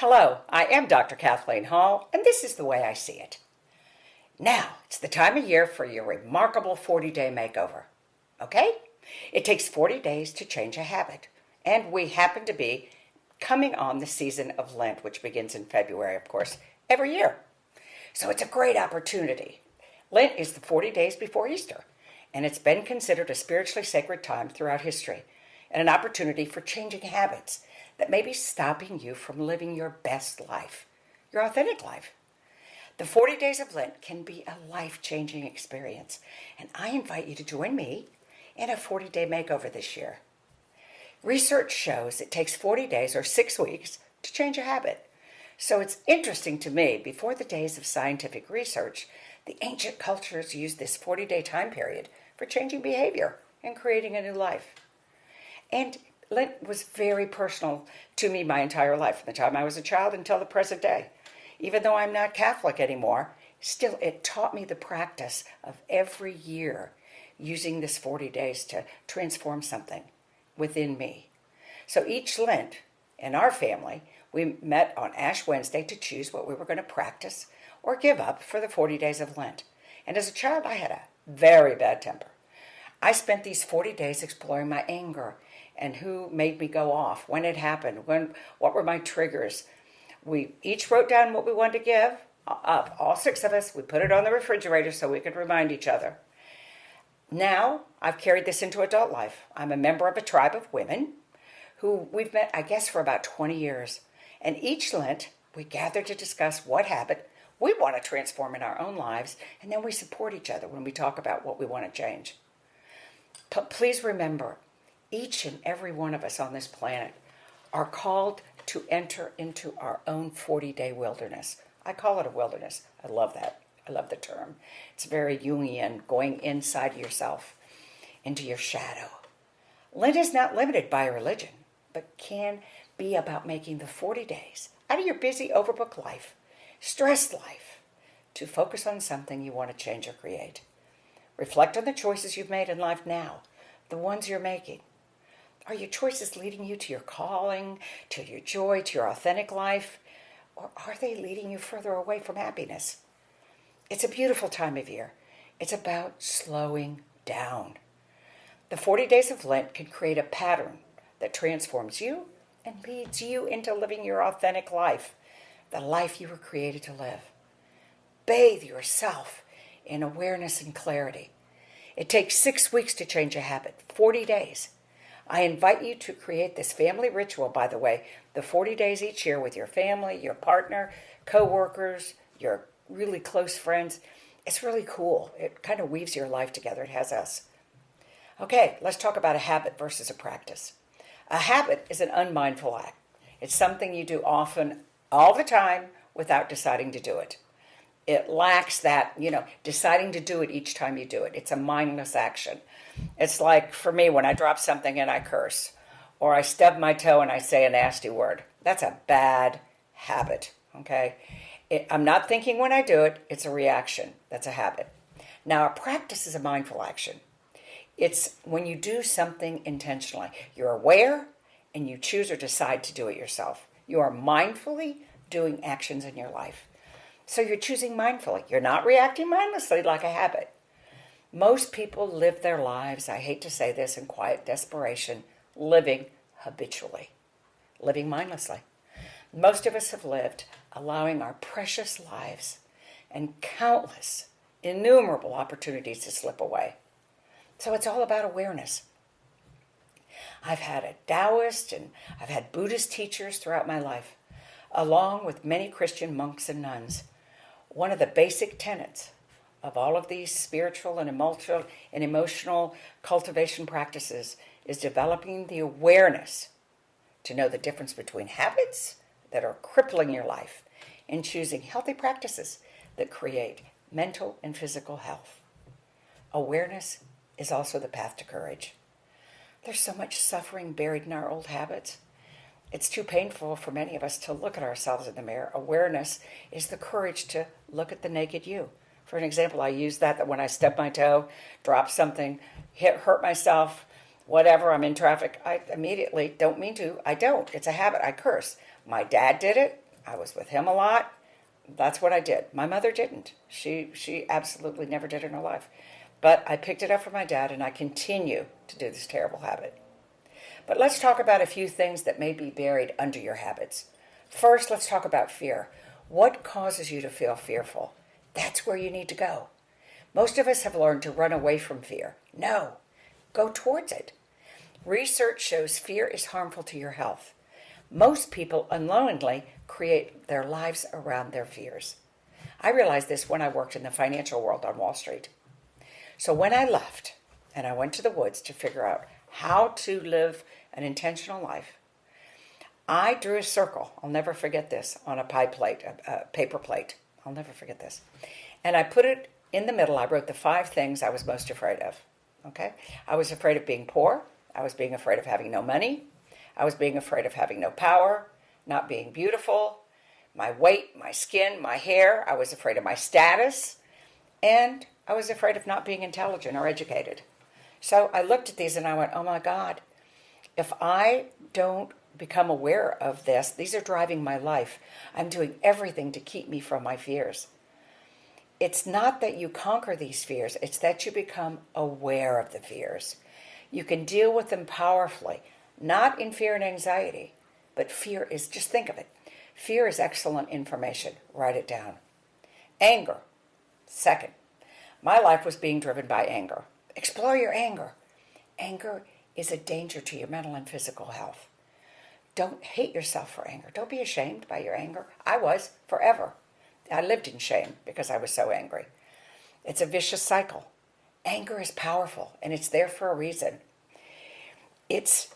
Hello, I am Dr. Kathleen Hall, and this is the way I see it. Now, it's the time of year for your remarkable 40-day makeover. Okay? It takes 40 days to change a habit, and we happen to be coming on the season of Lent, which begins in February, of course, every year. So it's a great opportunity. Lent is the 40 days before Easter, and it's been considered a spiritually sacred time throughout history, and an opportunity for changing habits that may be stopping you from living your best life, your authentic life. The 40 days of Lent can be a life-changing experience, and I invite you to join me in a 40-day makeover this year. Research shows it takes 40 days or 6 weeks to change a habit. So it's interesting to me, before the days of scientific research, the ancient cultures used this 40-day time period for changing behavior and creating a new life. And Lent was very personal to me my entire life, from the time I was a child until the present day. Even though I'm not Catholic anymore, still it taught me the practice of every year using this 40 days to transform something within me. So each Lent in our family, we met on Ash Wednesday to choose what we were going to practice or give up for the 40 days of Lent. And as a child, I had a very bad temper. I spent these 40 days exploring my anger and who made me go off, when it happened, what were my triggers. We each wrote down what we wanted to give up, all 6 of us. We put it on the refrigerator so we could remind each other. Now, I've carried this into adult life. I'm a member of a tribe of women who we've met, I guess, for about 20 years. And each Lent, we gather to discuss what habit we want to transform in our own lives, and then we support each other when we talk about what we want to change. But please remember, each and every one of us on this planet are called to enter into our own 40-day wilderness. I call it a wilderness. I love that. I love the term. It's very Jungian, going inside yourself, into your shadow. Lent is not limited by religion, but can be about making the 40 days out of your busy, overbooked life, stressed life, to focus on something you want to change or create. Reflect on the choices you've made in life now, the ones you're making. Are your choices leading you to your calling, to your joy, to your authentic life? Or are they leading you further away from happiness? It's a beautiful time of year. It's about slowing down. The 40 days of Lent can create a pattern that transforms you and leads you into living your authentic life, the life you were created to live. Bathe yourself in awareness and clarity. It takes 6 weeks to change a habit, 40 days. I invite you to create this family ritual, by the way, the 40 days each year with your family, your partner, co-workers, your really close friends. It's really cool. It kind of weaves your life together. It has us. Okay, let's talk about a habit versus a practice. A habit is an unmindful act. It's something you do often, all the time, without deciding to do it. It lacks that, deciding to do it each time you do it. It's a mindless action. It's like, for me, when I drop something and I curse, or I stub my toe and I say a nasty word. That's a bad habit, okay? I'm not thinking when I do it. It's a reaction. That's a habit. Now, a practice is a mindful action. It's when you do something intentionally. You're aware and you choose or decide to do it yourself. You are mindfully doing actions in your life. So you're choosing mindfully. You're not reacting mindlessly like a habit. Most people live their lives, I hate to say this, in quiet desperation, living habitually, living mindlessly. Most of us have lived allowing our precious lives and countless, innumerable opportunities to slip away. So it's all about awareness. I've had a Taoist and I've had Buddhist teachers throughout my life, along with many Christian monks and nuns. One of the basic tenets of all of these spiritual and emotional cultivation practices is developing the awareness to know the difference between habits that are crippling your life and choosing healthy practices that create mental and physical health. Awareness is also the path to courage. There's so much suffering buried in our old habits. It's too painful for many of us to look at ourselves in the mirror. Awareness is the courage to look at the naked you. For an example, I use that when I stub my toe, drop something, hurt myself, whatever, I'm in traffic, I immediately don't mean to. I don't. It's a habit. I curse. My dad did it. I was with him a lot. That's what I did. My mother didn't. She absolutely never did in her life. But I picked it up from my dad, and I continue to do this terrible habit. But let's talk about a few things that may be buried under your habits. First, let's talk about fear. What causes you to feel fearful? That's where you need to go. Most of us have learned to run away from fear. No, go towards it. Research shows fear is harmful to your health. Most people unknowingly create their lives around their fears. I realized this when I worked in the financial world on Wall Street. So when I left and I went to the woods to figure out how to live an intentional life, I drew a circle. I'll never forget this on a paper plate. I'll never forget this. And I put it in the middle. I wrote the 5 things I was most afraid of. Okay? I was afraid of being poor. I was being afraid of having no money. I was being afraid of having no power, not being beautiful, my weight, my skin, my hair. I was afraid of my status. And I was afraid of not being intelligent or educated. So I looked at these and I went, oh my God, if I don't become aware of this, these are driving my life. I'm doing everything to keep me from my fears. It's not that you conquer these fears, it's that you become aware of the fears. You can deal with them powerfully, not in fear and anxiety, but fear is, just think of it. Fear is excellent information. Write it down. Anger. Second, my life was being driven by anger. Explore your anger. Anger is a danger to your mental and physical health. Don't hate yourself for anger. Don't be ashamed by your anger. I was forever. I lived in shame because I was so angry. It's a vicious cycle. Anger is powerful, and it's there for a reason. It's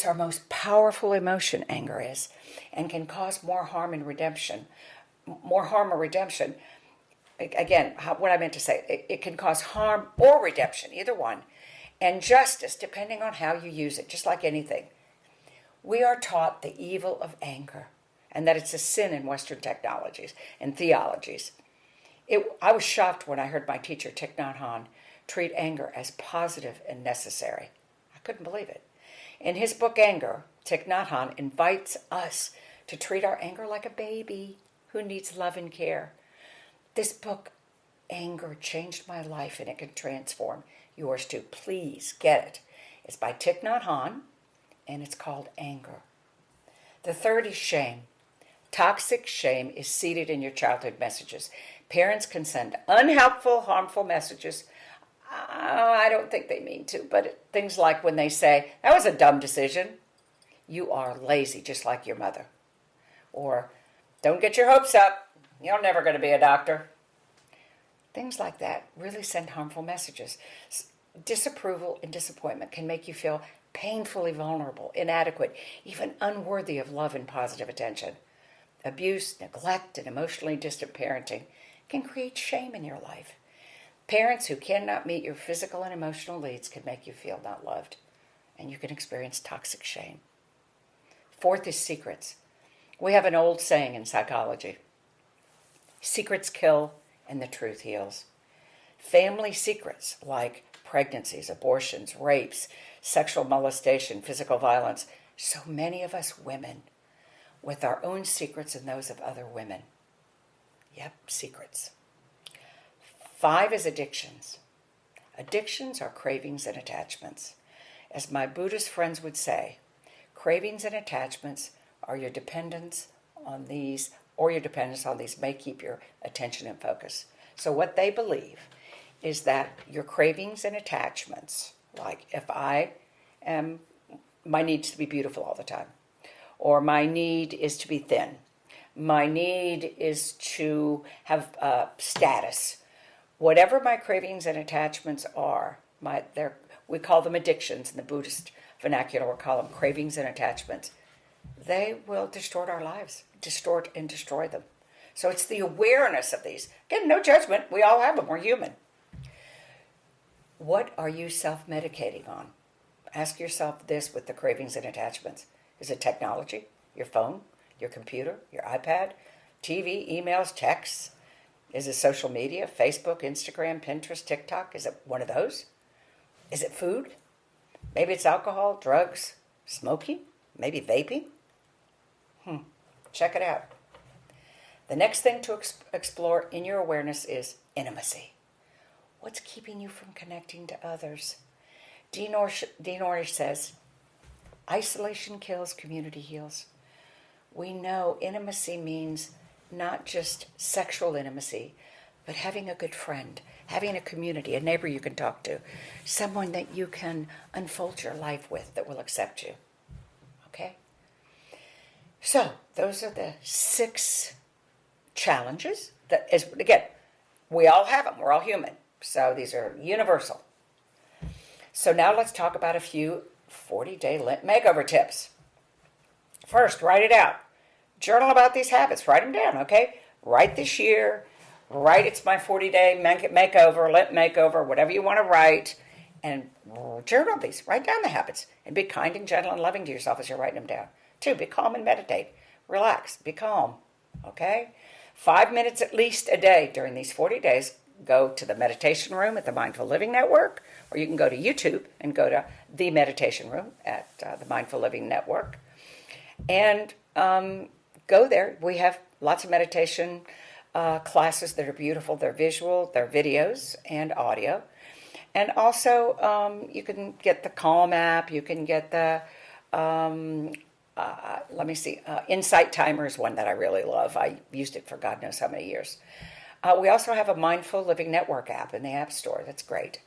our most powerful emotion, anger is, and can cause more harm or redemption. Again, what I meant to say, it can cause harm or redemption, either one, and justice, depending on how you use it, just like anything. We are taught the evil of anger, and that it's a sin in Western technologies and theologies. I was shocked when I heard my teacher, Thich Nhat Hanh, treat anger as positive and necessary. I couldn't believe it. In his book, Anger, Thich Nhat Hanh invites us to treat our anger like a baby who needs love and care. This book, Anger, changed my life, and it can transform yours too. Please get it. It's by Thich Nhat Hanh, and it's called Anger. The third is shame. Toxic shame is seated in your childhood messages. Parents can send unhelpful, harmful messages. I don't think they mean to, but things like when they say, that was a dumb decision. You are lazy, just like your mother. Or, don't get your hopes up. You're never going to be a doctor. Things like that really send harmful messages. Disapproval and disappointment can make you feel painfully vulnerable, inadequate, even unworthy of love and positive attention. Abuse, neglect, and emotionally distant parenting can create shame in your life. Parents who cannot meet your physical and emotional needs can make you feel not loved, and you can experience toxic shame. Fourth is secrets. We have an old saying in psychology: secrets kill and the truth heals. Family secrets like pregnancies, abortions, rapes, sexual molestation, physical violence. So many of us women with our own secrets and those of other women. Yep, secrets. 5 is addictions. Addictions are cravings and attachments. As my Buddhist friends would say, cravings and attachments are your dependence on these, or your dependence on these may keep your attention and focus. So what they believe is that your cravings and attachments, like if my need is to be beautiful all the time, or my need is to be thin, my need is to have status, whatever my cravings and attachments are, we call them addictions in the Buddhist vernacular, we call them cravings and attachments. They will distort our lives, distort and destroy them. So it's the awareness of these. Again, no judgment. We all have them. We're human. What are you self-medicating on? Ask yourself this with the cravings and attachments. Is it technology? Your phone? Your computer? Your iPad? TV? Emails? Texts? Is it social media? Facebook? Instagram? Pinterest? TikTok? Is it one of those? Is it food? Maybe it's alcohol, drugs, smoking? Maybe vaping? Check it out. The next thing to explore in your awareness is intimacy. What's keeping you from connecting to others? Dean Ornish says, isolation kills, community heals. We know intimacy means not just sexual intimacy, but having a good friend, having a community, a neighbor you can talk to, someone that you can unfold your life with that will accept you. Okay? So, those are the 6 challenges that is, again, we all have them. We're all human. So these are universal. So now let's talk about a few 40-day Lent makeover tips. First, write it out. Journal about these habits. Write them down, okay? Write this year. Write it's my 40-day makeover, Lent makeover, whatever you want to write. And journal these. Write down the habits. And be kind and gentle and loving to yourself as you're writing them down. 2, be calm and meditate. Relax. Be calm, okay? 5 minutes at least a day during these 40 days. Go to the meditation room at the Mindful Living Network, or you can go to YouTube and go to the meditation room at the Mindful Living Network. And go there. We have lots of meditation classes that are beautiful. They're visual, they're videos and audio. And also you can get the Calm app. You can get the, Insight Timer is one that I really love. I used it for God knows how many years. We also have a Mindful Living Network app in the App Store. That's great.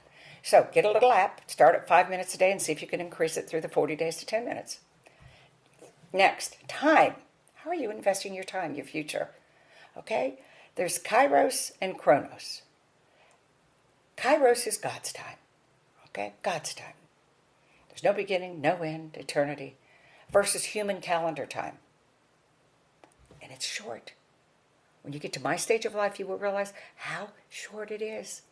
So get a little app, start at 5 minutes a day, and see if you can increase it through the 40 days to 10 minutes. Next, time. How are you investing your time, your future? Okay? There's Kairos and Chronos. Kairos is God's time. Okay? God's time. There's no beginning, no end, eternity. Versus human calendar time. And it's short. When you get to my stage of life, you will realize how short it is.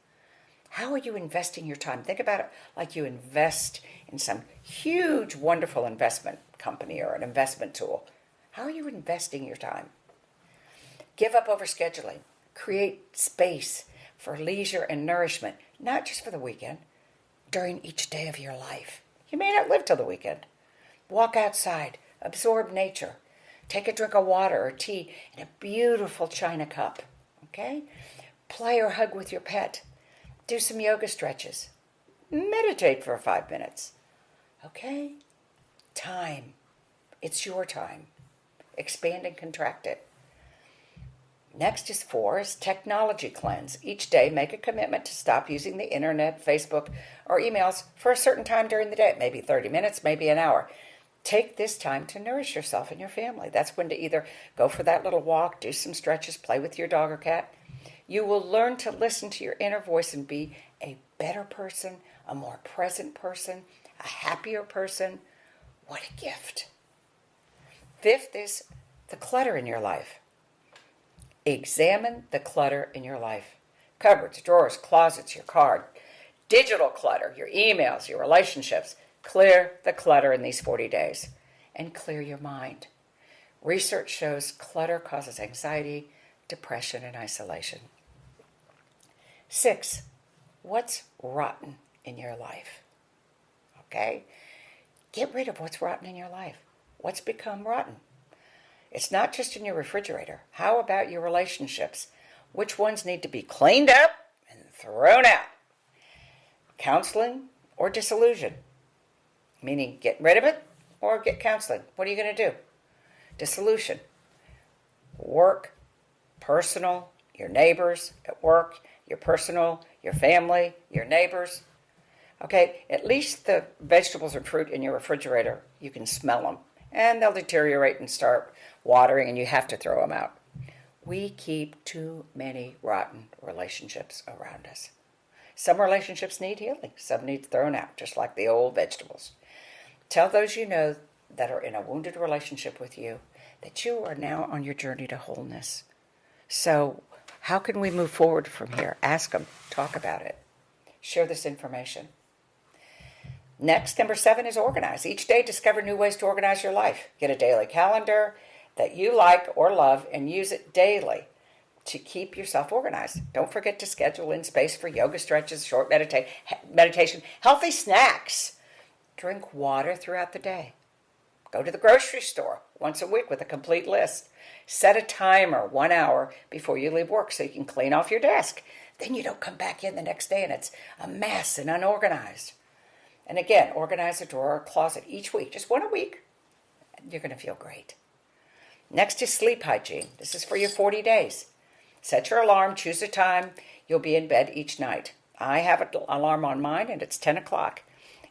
How are you investing your time? Think about it like you invest in some huge, wonderful investment company or an investment tool. How are you investing your time? Give up overscheduling. Create space for leisure and nourishment, not just for the weekend, during each day of your life. You may not live till the weekend. Walk outside. Absorb nature. Take a drink of water or tea in a beautiful china cup, okay? Play or hug with your pet. Do some yoga stretches. Meditate for 5 minutes, okay? Time. It's your time. Expand and contract it. Next is 4 is technology cleanse. Each day, make a commitment to stop using the internet, Facebook, or emails for a certain time during the day. Maybe 30 minutes, maybe an hour. Take this time to nourish yourself and your family. That's when to either go for that little walk, do some stretches, play with your dog or cat. You will learn to listen to your inner voice and be a better person, a more present person, a happier person. What a gift. 5th is the clutter in your life. Examine the clutter in your life. Cupboards, drawers, closets, your car, digital clutter, your emails, your relationships. Clear the clutter in these 40 days and clear your mind. Research shows clutter causes anxiety, depression, and isolation. 6, what's rotten in your life? Okay? Get rid of what's rotten in your life. What's become rotten? It's not just in your refrigerator. How about your relationships? Which ones need to be cleaned up and thrown out? Counseling or disillusion? Meaning get rid of it or get counseling. What are you going to do? Dissolution. Work, personal, your neighbors at work, your personal, your family, your neighbors. Okay, at least the vegetables and fruit in your refrigerator, you can smell them. And they'll deteriorate and start watering and you have to throw them out. We keep too many rotten relationships around us. Some relationships need healing. Some need thrown out, just like the old vegetables. Tell those you know that are in a wounded relationship with you that you are now on your journey to wholeness. So how can we move forward from here? Ask them. Talk about it. Share this information. Next, number 7 is organize. Each day, discover new ways to organize your life. Get a daily calendar that you like or love and use it daily to keep yourself organized. Don't forget to schedule in space for yoga stretches, short meditation, healthy snacks. Drink water throughout the day. Go to the grocery store once a week with a complete list. Set a timer 1 hour before you leave work so you can clean off your desk. Then you don't come back in the next day and it's a mess and unorganized. And again, organize a drawer or closet each week, just one a week. And you're going to feel great. Next is sleep hygiene. This is for your 40 days. Set your alarm, choose a time. You'll be in bed each night. I have an alarm on mine and it's 10 o'clock.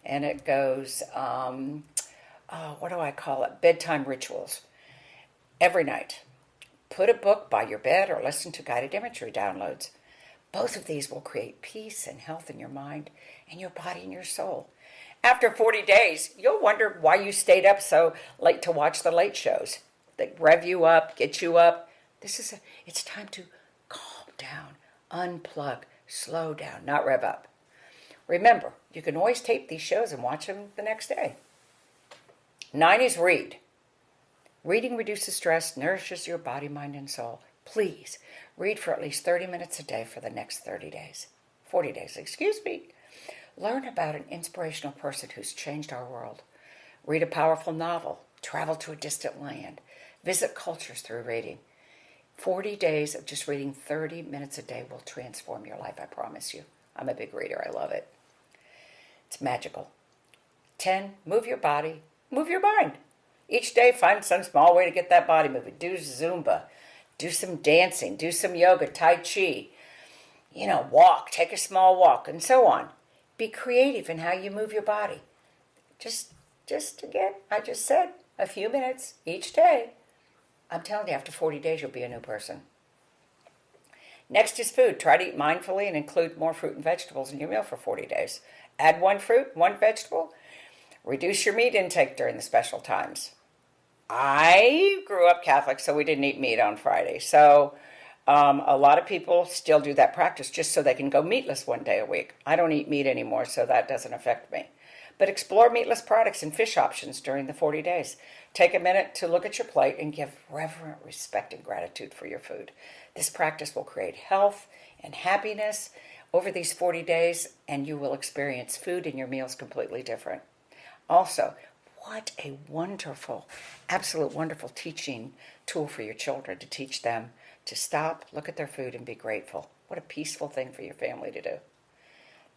And it goes, what do I call it? Bedtime rituals. Every night. Put a book by your bed or listen to guided imagery downloads. Both of these will create peace and health in your mind and your body and your soul. After 40 days, you'll wonder why you stayed up so late to watch the late shows. They rev you up, get you up. It's time to calm down, unplug, slow down, not rev up. Remember, you can always tape these shows and watch them the next day. 9 is read. Reading reduces stress, nourishes your body, mind, and soul. Please, read for at least 30 minutes a day for the next 40 days. Learn about an inspirational person who's changed our world. Read a powerful novel. Travel to a distant land. Visit cultures through reading. 40 days of just reading 30 minutes a day will transform your life, I promise you. I'm a big reader. I love it. It's magical. 10, move your body, move your mind. Each day, find some small way to get that body moving. Do Zumba. Do some dancing. Do some yoga, Tai Chi. Walk. Take a small walk, and so on. Be creative in how you move your body. Just again, I just said a few minutes each day. I'm telling you, after 40 days, you'll be a new person. Next is food. Try to eat mindfully and include more fruit and vegetables in your meal for 40 days. Add 1 fruit, 1 vegetable. Reduce your meat intake during the special times. I grew up Catholic, so we didn't eat meat on Friday. So a lot of people still do that practice just so they can go meatless one day a week. I don't eat meat anymore, so that doesn't affect me. But explore meatless products and fish options during the 40 days. Take a minute to look at your plate and give reverent respect and gratitude for your food. This practice will create health and happiness over these 40 days, and you will experience food in your meals completely different. Also, what a wonderful, absolute wonderful teaching tool for your children to teach them to stop, look at their food, and be grateful. What a peaceful thing for your family to do.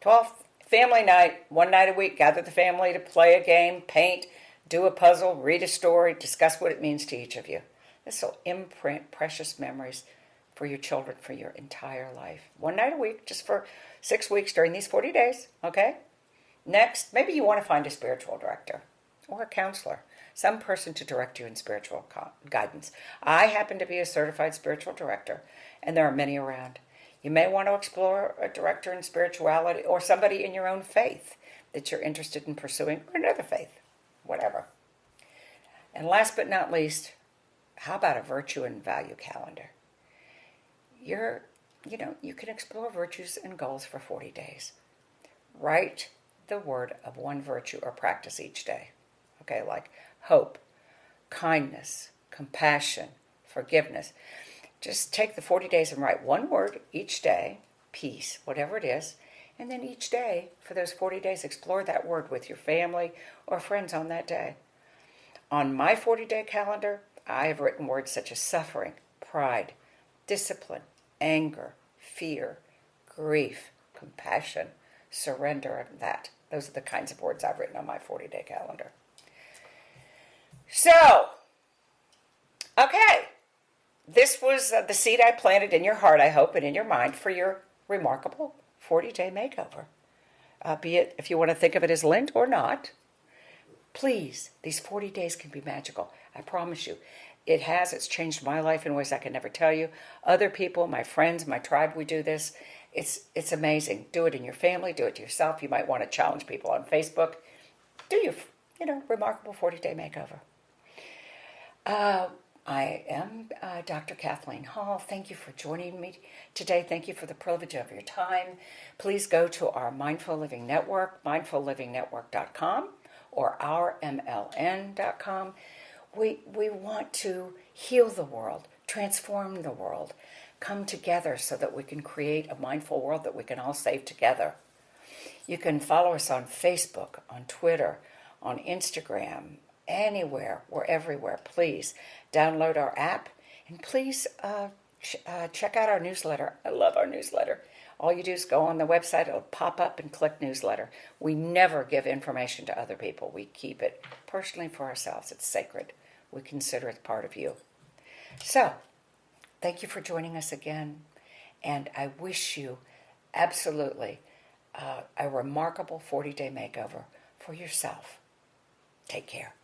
12th, family night. 1 night a week, gather the family to play a game, paint, do a puzzle, read a story, discuss what it means to each of you. This will imprint precious memories for your children for your entire life. 1 night a week, just for 6 weeks during these 40 days, okay? Next, maybe you want to find a spiritual director or a counselor, some person to direct you in spiritual guidance. I happen to be a certified spiritual director, and there are many around. You may want to explore a director in spirituality or somebody in your own faith that you're interested in pursuing, or another faith, whatever. And last but not least, how about a virtue and value calendar? You can explore virtues and goals for 40 days. Write the word of 1 virtue or practice each day. Okay, like hope, kindness, compassion, forgiveness. Just take the 40 days and write 1 word each day, peace, whatever it is, and then each day for those 40 days, explore that word with your family or friends on that day. On my 40-day calendar, I have written words such as suffering, pride, discipline, anger, fear, grief, compassion, surrender, and that. Those are the kinds of words I've written on my 40-day calendar. So, okay. This was the seed I planted in your heart, I hope, and in your mind for your remarkable 40-day makeover. Be it if you want to think of it as Lent or not. Please, these 40 days can be magical. I promise you. It's changed my life in ways I can never tell you. Other people, my friends, my tribe, we do this. It's amazing. Do it in your family. Do it to yourself. You might want to challenge people on Facebook. Do your, remarkable 40-day makeover. I am Dr. Kathleen Hall. Thank you for joining me today. Thank you for the privilege of your time. Please go to our Mindful Living Network, mindfullivingnetwork.com or ourmln.com. We want to heal the world, transform the world, come together so that we can create a mindful world that we can all save together. You can follow us on Facebook, on Twitter, on Instagram, anywhere. We're everywhere. Please download our app, and please check out our newsletter. I love our newsletter. All you do is go on the website, it'll pop up and click newsletter. We never give information to other people. We keep it personally for ourselves. It's sacred. We consider it part of you. So, thank you for joining us again, and I wish you absolutely a remarkable 40-day makeover for yourself. Take care.